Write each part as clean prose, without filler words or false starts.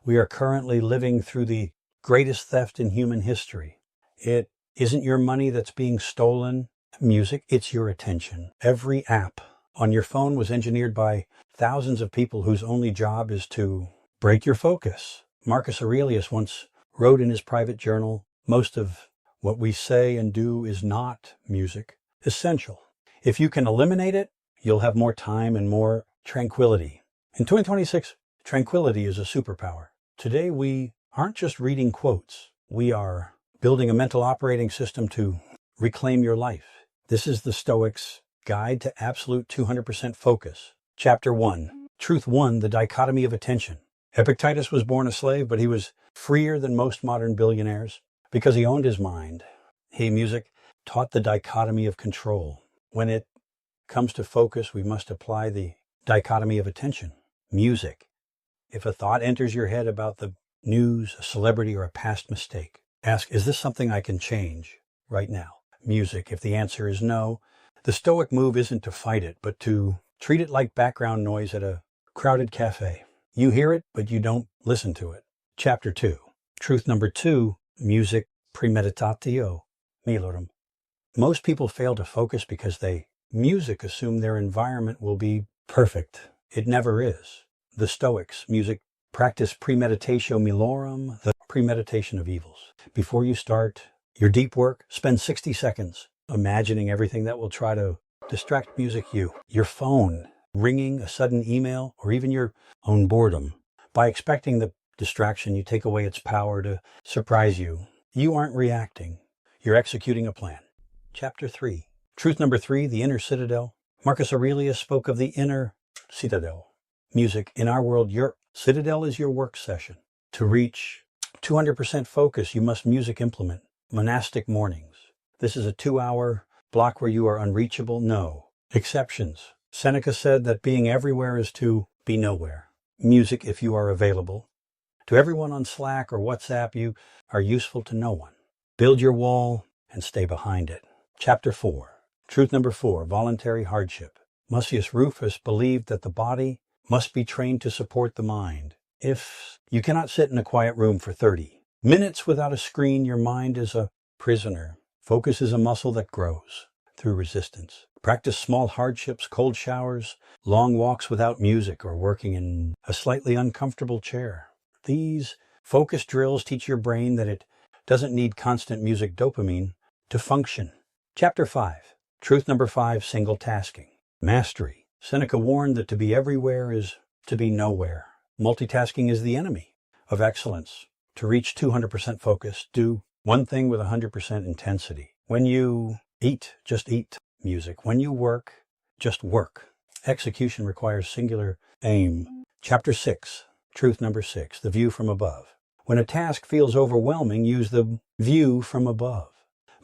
We are currently living through the greatest theft in human history. It isn't your money that's being stolen, music, it's your attention. Every app on your phone was engineered by thousands of people whose only job is to break your focus. Marcus Aurelius once wrote in his private journal, most of what we say and do is not music, essential. If you can eliminate it, you'll have more time and more tranquility. In 2026, tranquility is a superpower. Today, we aren't just reading quotes. We are building a mental operating system to reclaim your life. This is the Stoics' Guide to Absolute 200% Focus. Chapter 1. Truth 1, the dichotomy of attention. Epictetus was born a slave, but he was freer than most modern billionaires because he owned his mind. He, music, taught the dichotomy of control. When it comes to focus, we must apply the dichotomy of attention. Music. If a thought enters your head about the news, a celebrity, or a past mistake, ask, is this something I can change right now? Music. If the answer is no, the Stoic move isn't to fight it, but to treat it like background noise at a crowded cafe. You hear it, but you don't listen to it. Chapter 2. Truth number 2, music premeditatio milorum. Most people fail to focus because music assume their environment will be perfect. It never is. The Stoics, music, practice premeditatio milorum, the premeditation of evils. Before you start your deep work, spend 60 seconds imagining everything that will try to distract music you. Your phone, ringing, a sudden email, or even your own boredom. By expecting the distraction, you take away its power to surprise you. You aren't reacting. You're executing a plan. Chapter 3. Truth number 3, the inner citadel. Marcus Aurelius spoke of the inner citadel. Music. In our world, your citadel is your work session. To reach 200% focus, you must music implement. Monastic mornings. This is a 2-hour block where you are unreachable? No. Exceptions. Seneca said that being everywhere is to be nowhere. Music, if you are available. To everyone on Slack or WhatsApp, you are useful to no one. Build your wall and stay behind it. Chapter 4. Truth number 4, voluntary hardship. Mucius Rufus believed that the body must be trained to support the mind. If you cannot sit in a quiet room for 30 minutes without a screen, your mind is a prisoner. Focus is a muscle that grows through resistance. Practice small hardships, cold showers, long walks without music, or working in a slightly uncomfortable chair. These focus drills teach your brain that it doesn't need constant music dopamine to function. Chapter 5. Truth number 5, single tasking. Mastery. Seneca warned that to be everywhere is to be nowhere. Multitasking is the enemy of excellence. To reach 200% focus, do one thing with 100% intensity. When you eat, just eat. Music. When you work, just work. Execution requires singular aim. Chapter 6. Truth number 6, the view from above. When a task feels overwhelming, use the view from above.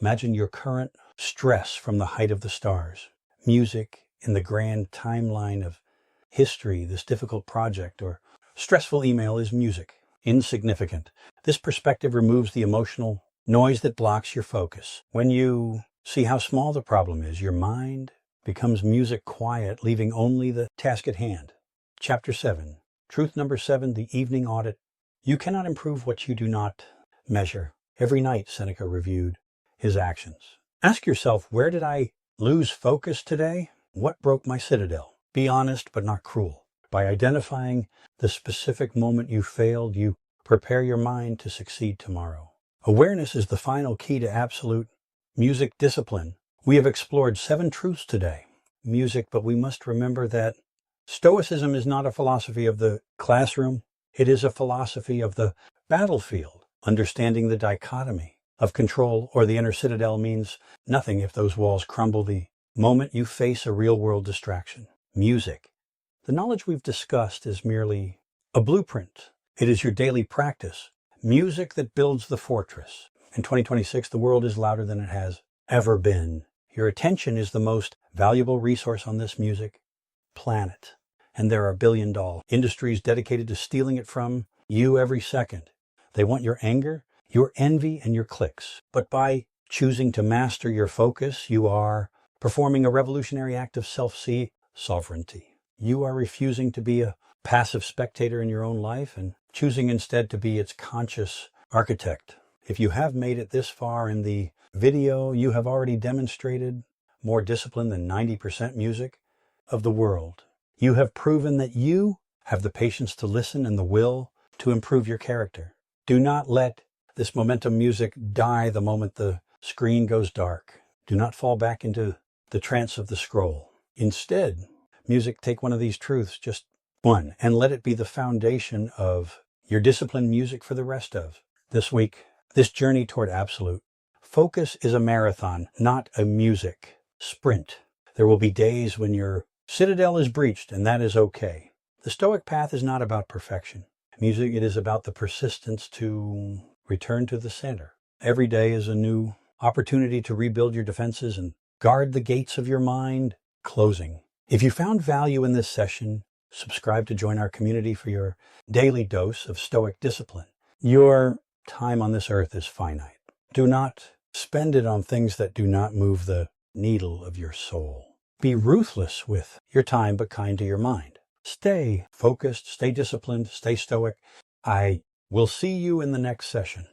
Imagine your current stress from the height of the stars. Music in the grand timeline of history, this difficult project or stressful email is music. Insignificant. This perspective removes the emotional noise that blocks your focus. When you see how small the problem is, your mind becomes music quiet, leaving only the task at hand. Chapter 7. Truth number 7, the evening audit. You cannot improve what you do not measure. Every night, Seneca reviewed his actions. Ask yourself, where did I lose focus today? What broke my citadel? Be honest, but not cruel. By identifying the specific moment you failed, you prepare your mind to succeed tomorrow. Awareness is the final key to absolute music discipline. We have explored 7 truths today. Music, but we must remember that Stoicism is not a philosophy of the classroom. It is a philosophy of the battlefield. Understanding the dichotomy of control or the inner citadel means nothing if those walls crumble the moment you face a real-world distraction. Music. The knowledge we've discussed is merely a blueprint. It is your daily practice. Music that builds the fortress. In 2026, the world is louder than it has ever been. Your attention is the most valuable resource on this music planet. And there are billion-dollar industries dedicated to stealing it from you every second. They want your anger, your envy, and your clicks. But by choosing to master your focus, you are performing a revolutionary act of self-sovereignty. You are refusing to be a passive spectator in your own life and choosing instead to be its conscious architect. If you have made it this far in the video, you have already demonstrated more discipline than 90% music of the world. You have proven that you have the patience to listen and the will to improve your character. Do not let this momentum music die the moment the screen goes dark. Do not fall back into the trance of the scroll. Instead, music, take one of these truths, just one, and let it be the foundation of your disciplined music for the rest of this week, this journey toward absolute. Focus is a marathon, not a music sprint. There will be days when your citadel is breached, and that is okay. The Stoic path is not about perfection. Music, it is about the persistence to return to the center. Every day is a new opportunity to rebuild your defenses and guard the gates of your mind. Closing. If you found value in this session, subscribe to join our community for your daily dose of Stoic discipline. Your time on this earth is finite. Do not spend it on things that do not move the needle of your soul. Be ruthless with your time, but kind to your mind. Stay focused, stay disciplined, stay stoic. I will see you in the next session.